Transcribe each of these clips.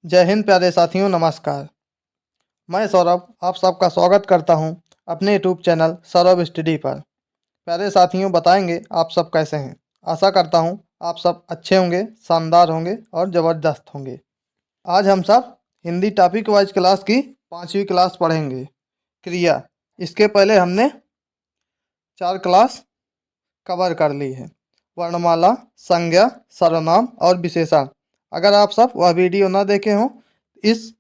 जय हिंद प्यारे साथियों, नमस्कार। मैं सौरभ आप सबका स्वागत करता हूं अपने यूट्यूब चैनल सौरभ स्टडी पर। प्यारे साथियों, बताएंगे आप सब कैसे हैं। आशा करता हूं आप सब अच्छे होंगे, शानदार होंगे और ज़बरदस्त होंगे। आज हम सब हिंदी टॉपिक वाइज क्लास की 5वीं क्लास पढ़ेंगे, क्रिया। इसके पहले हमने 4 क्लास कवर कर ली है, वर्णमाला, संज्ञा, सर्वनाम और विशेषण। अगर आप सब वह वीडियो ना देखे हों, इस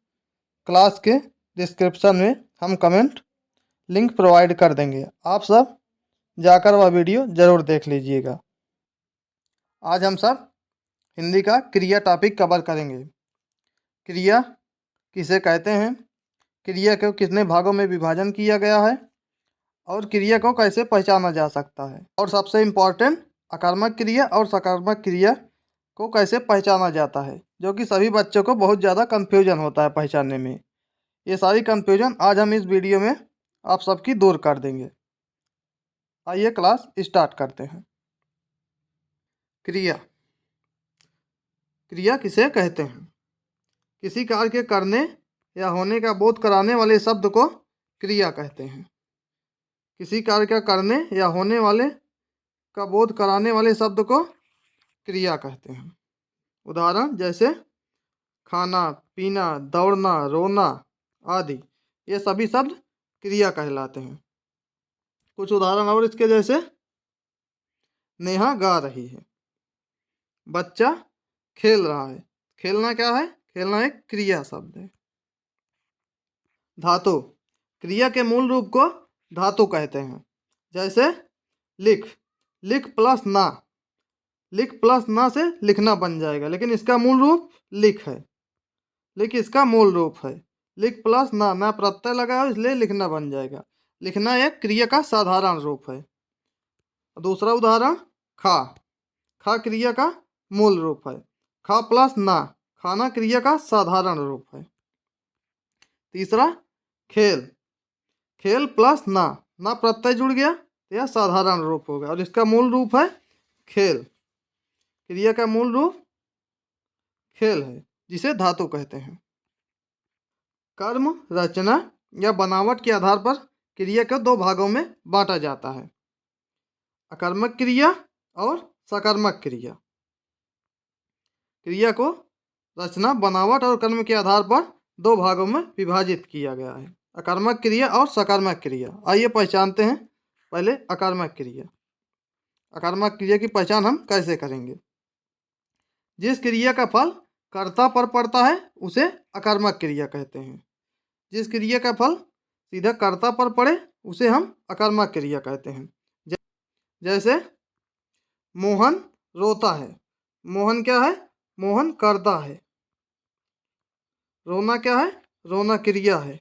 क्लास के डिस्क्रिप्शन में हम कमेंट लिंक प्रोवाइड कर देंगे, आप सब जाकर वह वीडियो ज़रूर देख लीजिएगा। आज हम सब हिंदी का क्रिया टॉपिक कवर करेंगे। क्रिया किसे कहते हैं, क्रिया को कितने भागों में विभाजन किया गया है और क्रिया को कैसे पहचाना जा सकता है, और सबसे इम्पोर्टेंट आकर्मक क्रिया और सकारात्मक क्रिया को कैसे पहचाना जाता है, जो कि सभी बच्चों को बहुत ज़्यादा कन्फ्यूजन होता है पहचानने में। ये सारी कन्फ्यूजन आज हम इस वीडियो में आप सबकी दूर कर देंगे। आइए क्लास स्टार्ट करते हैं। क्रिया, क्रिया किसे कहते हैं? किसी कार्य के करने या होने का बोध कराने वाले शब्द को क्रिया कहते हैं। किसी कार्य का करने या होने वाले का बोध कराने वाले शब्द को क्रिया कहते हैं। उदाहरण जैसे खाना, पीना, दौड़ना, रोना आदि, ये सभी शब्द क्रिया कहलाते हैं। कुछ उदाहरण और इसके जैसे, नेहा गा रही है, बच्चा खेल रहा है। खेलना क्या है? खेलना एक क्रिया शब्द है। धातु, क्रिया के मूल रूप को धातु कहते हैं। जैसे लिख, लिख प्लस ना, लिख प्लस ना से लिखना बन जाएगा, लेकिन इसका मूल रूप लिख है। लिख इसका मूल रूप है। लिख प्लस ना, ना प्रत्यय लगा है इसलिए लिखना बन जाएगा। लिखना एक क्रिया का साधारण रूप है। दूसरा उदाहरण खा, खा क्रिया का मूल रूप है। खा प्लस ना, खाना क्रिया का साधारण रूप है। तीसरा खेल, खेल प्लस ना, ना प्रत्यय जुड़ गया तो यह साधारण रूप होगा और इसका मूल रूप है खेल। क्रिया का मूल रूप खेल है, जिसे धातु कहते हैं। कर्म, रचना या बनावट के आधार पर क्रिया को 2 भागों में बांटा जाता है, अकर्मक क्रिया और सकर्मक क्रिया। क्रिया को रचना, बनावट और कर्म के आधार पर 2 भागों में विभाजित किया गया है, अकर्मक क्रिया और सकर्मक क्रिया। आइए पहचानते हैं पहले अकर्मक क्रिया। अकर्मक क्रिया की पहचान हम कैसे करेंगे? जिस क्रिया का फल कर्ता पर पड़ता है उसे अकर्मक क्रिया कहते हैं। जिस क्रिया का फल सीधा कर्ता पर पड़े उसे हम अकर्मक क्रिया कहते हैं। जैसे मोहन रोता है, मोहन क्या है? मोहन कर्ता है। रोना क्या है? रोना क्रिया है।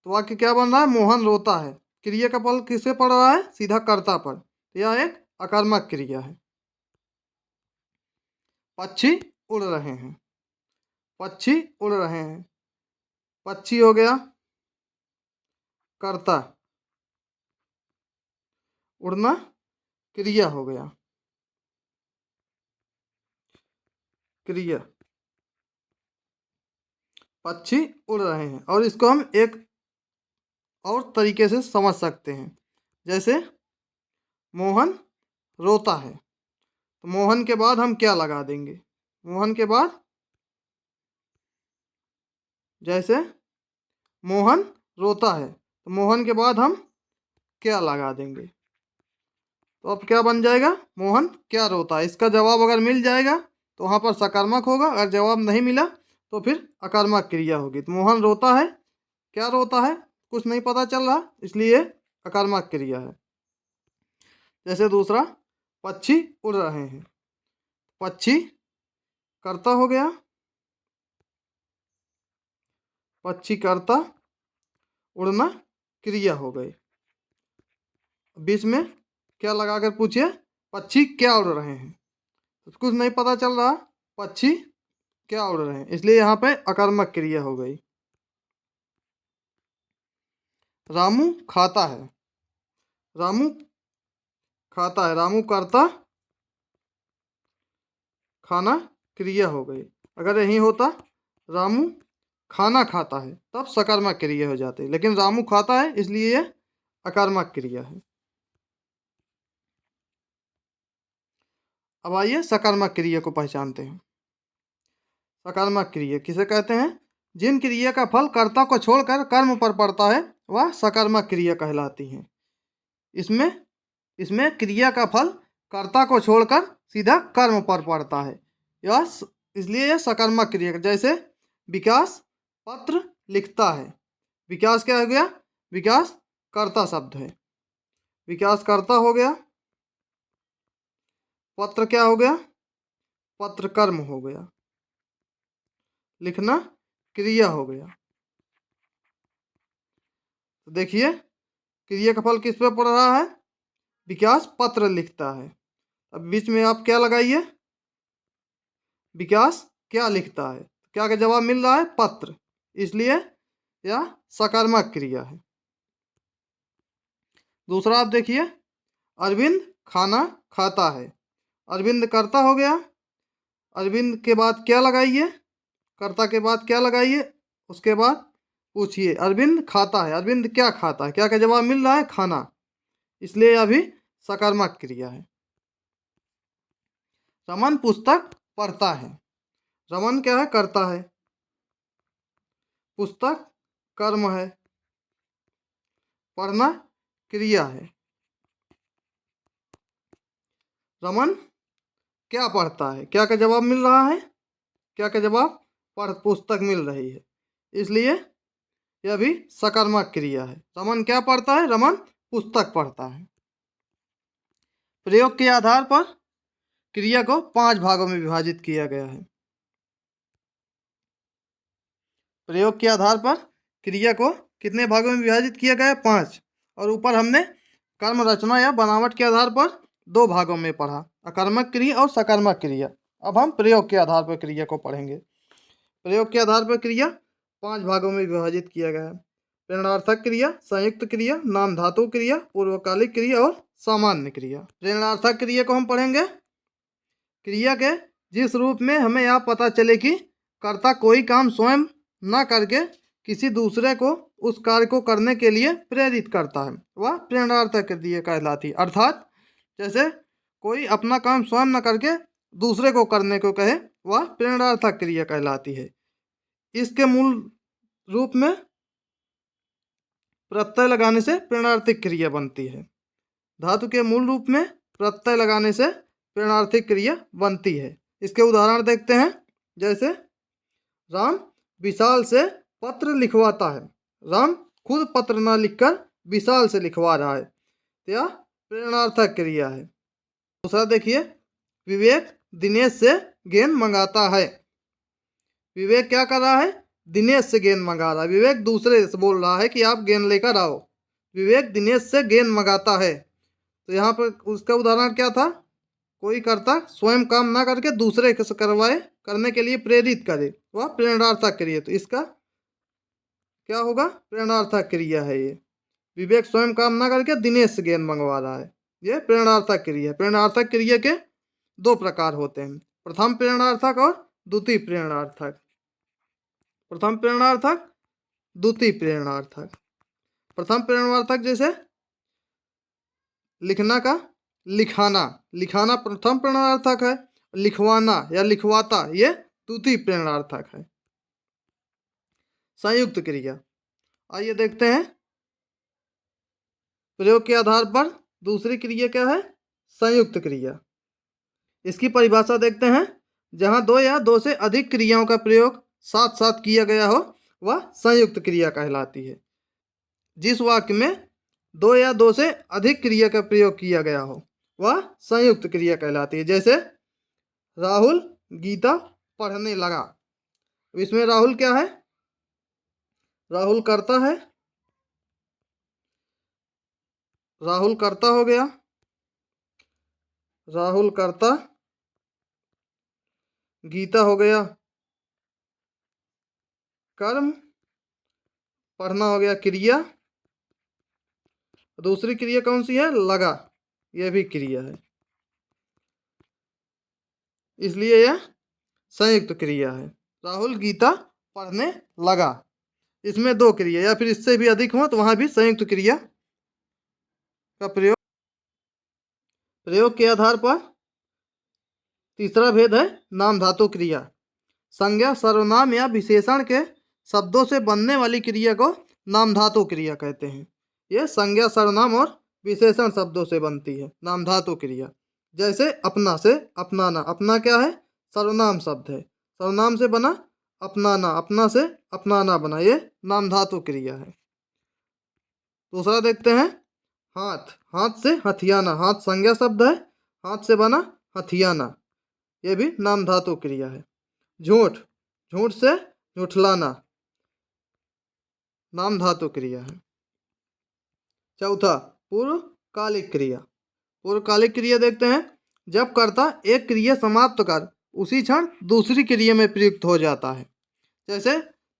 तो वाक्य क्या बन रहा है? मोहन रोता है। क्रिया का फल किससे पड़ रहा है? सीधा कर्ता पर। यह एक अकर्मक क्रिया है। पक्षी उड़ रहे हैं, पक्षी उड़ रहे हैं, पक्षी हो गया कर्ता, उड़ना क्रिया हो गया। क्रिया, पक्षी उड़ रहे हैं। और इसको हम एक और तरीके से समझ सकते हैं। जैसे मोहन रोता है, तो मोहन के बाद हम क्या लगा देंगे? मोहन के बाद, जैसे मोहन रोता है तो मोहन के बाद हम क्या लगा देंगे? तो अब क्या बन जाएगा? मोहन क्या रोता है। इसका जवाब अगर मिल जाएगा तो वहाँ पर सकारात्मक होगा, अगर जवाब नहीं मिला तो फिर अकर्मक क्रिया होगी। तो मोहन रोता है, क्या रोता है कुछ नहीं पता चल रहा, इसलिए अकर्मक क्रिया है। जैसे दूसरा, पक्षी उड़ रहे हैं, पक्षी कर्ता हो गया, पक्षी कर्ता, उड़ना क्रिया हो गई। बीच में क्या लगाकर पूछिए? पक्षी क्या उड़ रहे हैं, तो कुछ नहीं पता चल रहा, पक्षी क्या उड़ रहे हैं, इसलिए यहाँ पे अकर्मक क्रिया हो गई। रामू खाता है, रामू खाता है, रामू कर्ता, खाना क्रिया हो गई। अगर यही होता रामू खाना खाता है, तब सकर्मक क्रिया हो जाती, लेकिन रामू खाता है इसलिए यह अकर्मक क्रिया है। अब आइए सकर्मक क्रिया को पहचानते हैं। सकर्मक क्रिया किसे कहते हैं? जिन क्रिया का फल कर्ता को छोड़कर कर्म पर पड़ता है वह सकर्मक क्रिया कहलाती है। इसमें इसमें क्रिया का फल कर्ता को छोड़कर सीधा कर्म पर पड़ता है, इसलिए यह सकर्मक क्रिया। जैसे विकास पत्र लिखता है, विकास क्या हो गया? विकास कर्ता शब्द है, विकास कर्ता हो गया। पत्र क्या हो गया? पत्र कर्म हो गया। लिखना क्रिया हो गया। तो देखिए क्रिया का फल किस पे पड़ रहा है? विकास पत्र लिखता है। अब बीच में आप क्या लगाइए? विकास क्या लिखता है, क्या का जवाब मिल रहा है? पत्र, इसलिए यह सकर्मक क्रिया है। दूसरा आप देखिए, अरविंद खाना खाता है। अरविंद कर्ता हो गया। अरविंद के बाद क्या लगाइए? कर्ता के बाद क्या लगाइए? उसके बाद पूछिए अरविंद खाता है, अरविंद क्या खाता है, क्या का जवाब मिल रहा है? खाना, इसलिए यह भी सकर्मक क्रिया है। रमन पुस्तक पढ़ता है। रमन क्या है? करता है। पुस्तक कर्म है, पढ़ना क्रिया है। रमन क्या पढ़ता है, क्या का जवाब मिल रहा है? क्या का जवाब? पढ़ पुस्तक मिल रही है, इसलिए यह भी सकर्मक क्रिया है। रमन क्या पढ़ता है? रमन पुस्तक पढ़ता है। प्रयोग के आधार पर क्रिया को 5 भागों में विभाजित किया गया है। प्रयोग के आधार पर क्रिया को कितने भागों में विभाजित किया गया है? 5। और ऊपर हमने कर्म रचना या बनावट के आधार पर 2 भागों में पढ़ा, अकर्मक क्रिया और सकर्मक क्रिया। अब हम प्रयोग के आधार पर क्रिया को पढ़ेंगे। प्रयोग के आधार पर क्रिया 5 भागों में विभाजित किया गया है। प्रेरणार्थक क्रिया, संयुक्त क्रिया, नाम धातु क्रिया, पूर्वकालिक क्रिया और सामान्य क्रिया। प्रेरणार्थक क्रिया को हम पढ़ेंगे। क्रिया के जिस रूप में हमें यह पता चले कि कर्ता कोई काम स्वयं न करके किसी दूसरे को उस कार्य को करने के लिए प्रेरित करता है, वह प्रेरणार्थक क्रिया कहलाती है। अर्थात जैसे कोई अपना काम स्वयं न करके दूसरे को करने को कहे, वह प्रेरणार्थक क्रिया कहलाती है। इसके मूल रूप में प्रत्यय लगाने से प्रेरणार्थिक क्रिया बनती है। धातु के मूल रूप में प्रत्यय लगाने से प्रेरणार्थिक क्रिया बनती है। इसके उदाहरण देखते हैं। जैसे राम विशाल से पत्र लिखवाता है। राम खुद पत्र न लिखकर विशाल से लिखवा रहा है, तो यह प्रेरणार्थक क्रिया है। दूसरा देखिए, विवेक दिनेश से गेंद मंगाता है। विवेक क्या कर रहा है? दिनेश से गेंद मंगा रहा है। विवेक दूसरे से बोल रहा है कि आप गेंद लेकर आओ। विवेक दिनेश से गेंद मंगाता है, तो यहाँ पर उसका उदाहरण क्या था? कोई कर्ता स्वयं काम ना करके दूसरे से करवाए, करने के लिए प्रेरित करे, वह प्रेरणार्थक क्रिया। तो इसका क्या होगा? प्रेरणार्थक क्रिया है ये। विवेक स्वयं काम ना करके दिनेश से गेंद मंगवा रहा है, ये प्रेरणार्थक क्रिया। प्रेरणार्थक क्रिया के 2 प्रकार होते हैं, प्रथम प्रेरणार्थक और द्वितीय प्रेरणार्थक। प्रथम प्रेरणार्थक, द्वितीय प्रेरणार्थक। प्रथम प्रेरणार्थक जैसे लिखना का लिखाना, लिखाना प्रथम प्रेरणार्थक है। लिखवाना या लिखवाता ये द्वितीय प्रेरणार्थक है। संयुक्त क्रिया, आइए देखते हैं। प्रयोग के आधार पर दूसरी क्रिया क्या है? संयुक्त क्रिया। इसकी परिभाषा देखते हैं। जहां 2 या 2 से अधिक क्रियाओं का प्रयोग साथ साथ किया गया हो, वह संयुक्त क्रिया कहलाती है। जिस वाक्य में 2 या 2 से अधिक क्रिया का प्रयोग किया गया हो, वह संयुक्त क्रिया कहलाती है। जैसे राहुल गीता पढ़ने लगा। इसमें राहुल क्या है? राहुल करता है, राहुल करता हो गया। राहुल करता, गीता हो गया कर्म, पढ़ना हो गया क्रिया। दूसरी क्रिया कौन सी है? लगा, यह भी क्रिया है, इसलिए यह संयुक्त क्रिया है। राहुल गीता पढ़ने लगा, इसमें दो क्रिया या फिर इससे भी अधिक हो तो वहां भी संयुक्त क्रिया का प्रयोग प्रयोग के आधार पर। तीसरा भेद है नाम धातु क्रिया। संज्ञा सर्वनाम या विशेषण के शब्दों से बनने वाली क्रिया को नाम धातु क्रिया कहते हैं। यह संज्ञा सर्वनाम और विशेषण शब्दों से बनती है नाम धातु क्रिया। जैसे अपना से अपनाना, अपना क्या है? सर्वनाम शब्द है, सर्वनाम से बना अपनाना, अपना से अपनाना बना, ये नाम धातु क्रिया है। दूसरा देखते हैं हाथ, हाथ से हथियाना, हाथ संज्ञा शब्द है, हाथ से बना हथियाना, ये भी नाम धातु क्रिया है। झूठ, झूठ से झूठलाना, नाम धातु क्रिया है। चौथा पूर्वकालिक क्रिया। पूर्वकालिक क्रिया देखते हैं जब कर्ता एक क्रिया समाप्त कर उसी क्षण दूसरी क्रिया में प्रयुक्त हो जाता है। जैसे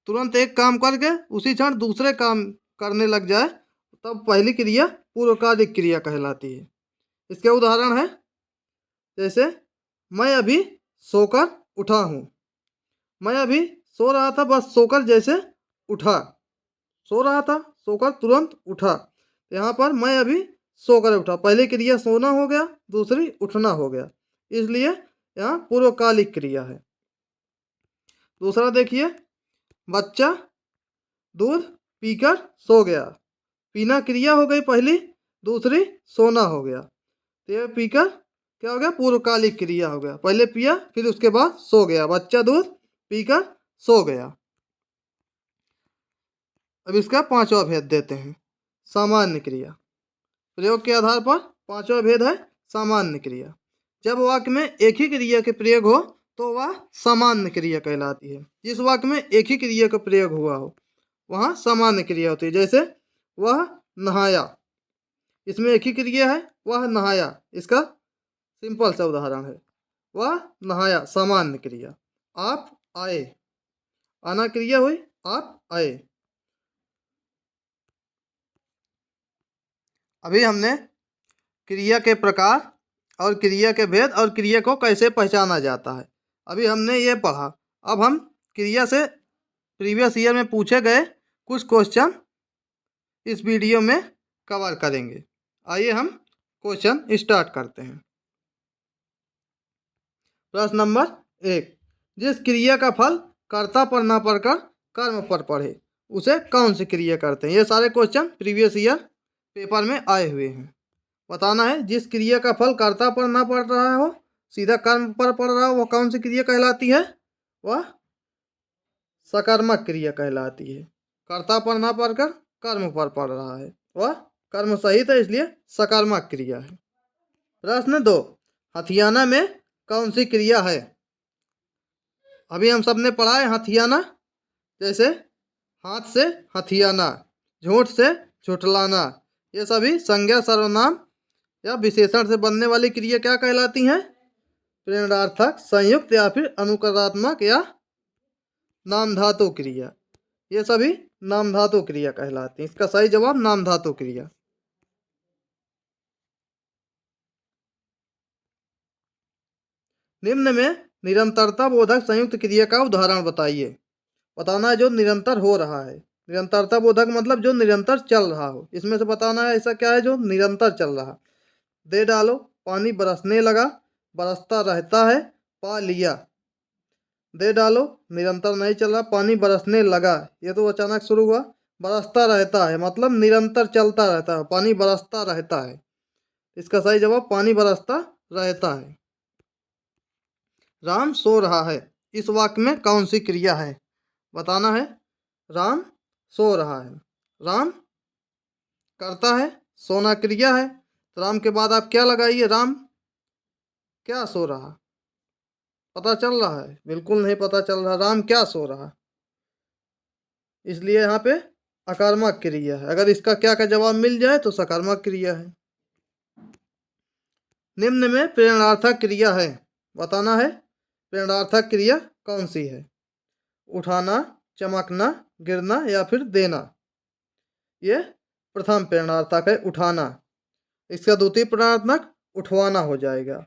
तुरंत एक काम करके उसी क्षण दूसरे काम करने लग जाए, तब पहली क्रिया पूर्वकालिक क्रिया कहलाती है। इसके उदाहरण है जैसे मैं अभी सोकर उठा हूँ, मैं अभी सो रहा था, बस सोकर जैसे उठा, सो रहा था सोकर तुरंत उठा, यहाँ पर मैं अभी सोकर उठा, पहले क्रिया सोना हो गया, दूसरी उठना हो गया, इसलिए यहाँ पूर्वकालिक क्रिया है। दूसरा देखिए बच्चा दूध पीकर सो गया, पीना क्रिया हो गई पहली, दूसरी सोना हो गया, तो ये पीकर क्या हो गया? पूर्वकालिक क्रिया हो गया, पहले पिया फिर उसके बाद सो गया, बच्चा दूध पीकर सो गया। अब इसका पांचवा भेद देते हैं सामान्य क्रिया। प्रयोग के आधार पर पांचवा भेद है सामान्य क्रिया। जब वाक्य में एक ही क्रिया के प्रयोग हो तो वह सामान्य क्रिया कहलाती है। जिस वाक्य में एक ही क्रिया का प्रयोग हुआ हो वहाँ सामान्य क्रिया होती है। जैसे वह नहाया, इसमें एक ही क्रिया है, वह नहाया, इसका सिंपल सा उदाहरण है, वह नहाया, सामान्य क्रिया। आप आए, आना क्रिया हुई, आप आए। अभी हमने क्रिया के प्रकार और क्रिया के भेद और क्रिया को कैसे पहचाना जाता है अभी हमने ये पढ़ा। अब हम क्रिया से प्रीवियस ईयर में पूछे गए कुछ क्वेश्चन इस वीडियो में कवर करेंगे। आइए हम क्वेश्चन स्टार्ट करते हैं। प्रश्न नंबर 1, जिस क्रिया का फल कर्ता पर ना पढ़कर कर्म पर पढ़े उसे कौन सी क्रिया करते हैं? ये सारे क्वेश्चन प्रीवियस ईयर पेपर में आए हुए हैं। बताना है जिस क्रिया का फल कर्ता पर ना पड़ रहा हो, सीधा कर्म पर पड़ रहा हो, वो कौन सी क्रिया कहलाती है? वह सकर्मक क्रिया कहलाती है। कर्ता पर ना पढ़कर कर्म पर पड़ रहा है, वह कर्म सहित है, इसलिए सकर्मक क्रिया है। प्रश्न 2, हथियाना में कौन सी क्रिया है? अभी हम सब ने पढ़ा है हथियाना, जैसे हाथ से हथियाना, झूठ से झुठलाना, ये सभी संज्ञा सर्वनाम या विशेषण से बनने वाली क्रिया क्या कहलाती हैं? प्रेरणार्थक, संयुक्त या फिर अनुकरणात्मक या नाम धातु क्रिया, ये सभी नाम धातु क्रिया कहलाती हैं। इसका सही जवाब नाम धातु क्रिया। निम्न में निरंतरता बोधक संयुक्त क्रिया का उदाहरण बताइए। बताना है जो निरंतर हो रहा है। निरंतरता बोधक मतलब जो निरंतर चल रहा हो। इसमें से बताना है ऐसा क्या है जो निरंतर चल रहा। दे डालो, पानी बरसने लगा, बरसता रहता है, पा लिया। दे डालो निरंतर नहीं चल रहा, पानी बरसने लगा, ये तो अचानक शुरू हुआ। बरसता रहता है मतलब निरंतर चलता रहता है, पानी बरसता रहता है। इसका सही जवाब पानी बरसता रहता है। राम सो रहा है, इस वाक्य में कौन सी क्रिया है? बताना है। राम सो रहा है, राम करता है, सोना क्रिया है, तो राम के बाद आप क्या लगाइए? राम क्या सो रहा? पता चल रहा है? बिल्कुल नहीं पता चल रहा। राम क्या सो रहा, इसलिए यहाँ पे अकर्मक क्रिया है। अगर इसका क्या का जवाब मिल जाए तो सकर्मक क्रिया है। निम्न में प्रेरणार्थक क्रिया है, बताना है प्रेरणार्थक क्रिया कौन सी है? उठाना, चमकना, गिरना या फिर देना। ये प्रथम प्रेरणार्थक है, उठाना। इसका द्वितीय प्रेरणार्थक उठवाना हो जाएगा,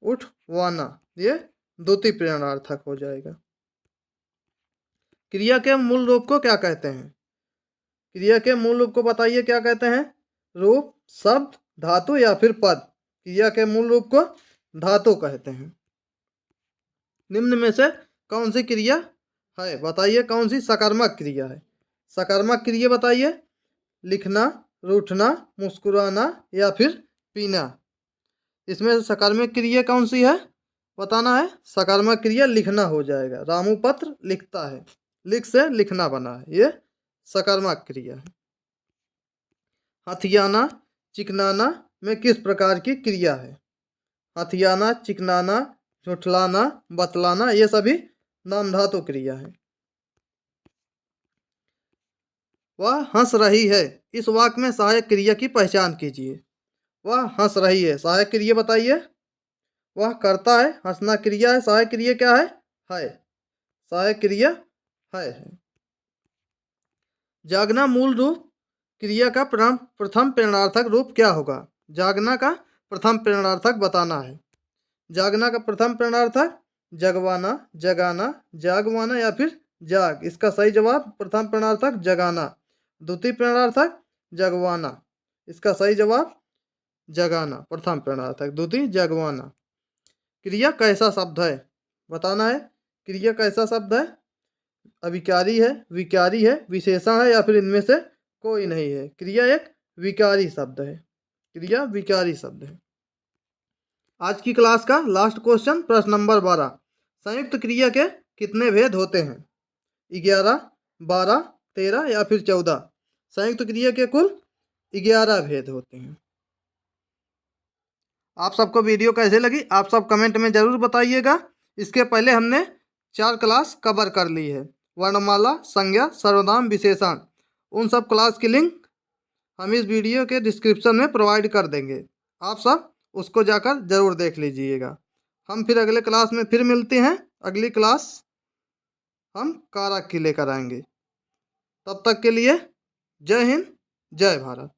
उठवाना, ये द्वितीय प्रेरणार्थक हो जाएगा। क्रिया के मूल रूप को क्या कहते हैं? क्रिया के मूल रूप को बताइए, क्या कहते हैं? रूप, शब्द, धातु या फिर पद। क्रिया के मूल रूप को धातु कहते हैं। निम्न में से कौन सी क्रिया है? बताइए कौन सी सकारात्मक क्रिया है? सकारात्मक क्रिया बताइए। लिखना, रूठना, मुस्कुराना या फिर पीना। इसमें से सकारात्मक क्रिया कौन सी है बताना है। सकारात्मक क्रिया लिखना हो जाएगा। रामू पत्र लिखता है, लिख से लिखना बना है, ये सकारात्मक क्रिया है। हथियाना, चिकनाना में किस प्रकार की क्रिया है? हथियाना, चिकनाना, झुठलाना, बतलाना, ये सभी नाम धातु क्रिया है। वह हंस रही है, इस वाक्य में सहायक क्रिया की पहचान कीजिए। वह हंस रही है, सहायक क्रिया बताइए। वह करता है, हंसना क्रिया है, सहायक क्रिया क्या है? सहायक क्रिया है। जागना मूल रूप क्रिया का प्रथम प्रेरणार्थक रूप क्या होगा? जागना का प्रथम प्रेरणार्थक बताना है। जागना का प्रथम प्रेरणार्थक जगवाना, जगाना, जागवाना या फिर जाग। इसका सही जवाब प्रथम प्रेरणार्थक जगाना। द्वितीय प्रेरणार्थक जगवाना। इसका सही जवाब जगाना। प्रथम प्रेरणार्थक, द्वितीय जगवाना। क्रिया कैसा शब्द है बताना है। क्रिया कैसा शब्द है? अविकारी है, विकारी है, विशेषण है या फिर इनमें से कोई नहीं है। क्रिया एक विकारी शब्द है। क्रिया विकारी शब्द है। आज की क्लास का लास्ट क्वेश्चन, प्रश्न नंबर 12। संयुक्त क्रिया के कितने भेद होते हैं? 11, 12, 13 या फिर 14। संयुक्त क्रिया के कुल 11 भेद होते हैं। आप सबको वीडियो कैसे लगी आप सब कमेंट में ज़रूर बताइएगा। इसके पहले हमने 4 क्लास कवर कर ली है। वर्णमाला, संज्ञा, सर्वनाम, विशेषण। उन सब क्लास की लिंक हम इस वीडियो के डिस्क्रिप्शन में प्रोवाइड कर देंगे। आप सब उसको जाकर ज़रूर देख लीजिएगा। हम फिर अगले क्लास में फिर मिलते हैं। अगली क्लास हम कारक की लेकर आएंगे। तब तक के लिए जय हिंद, जय भारत।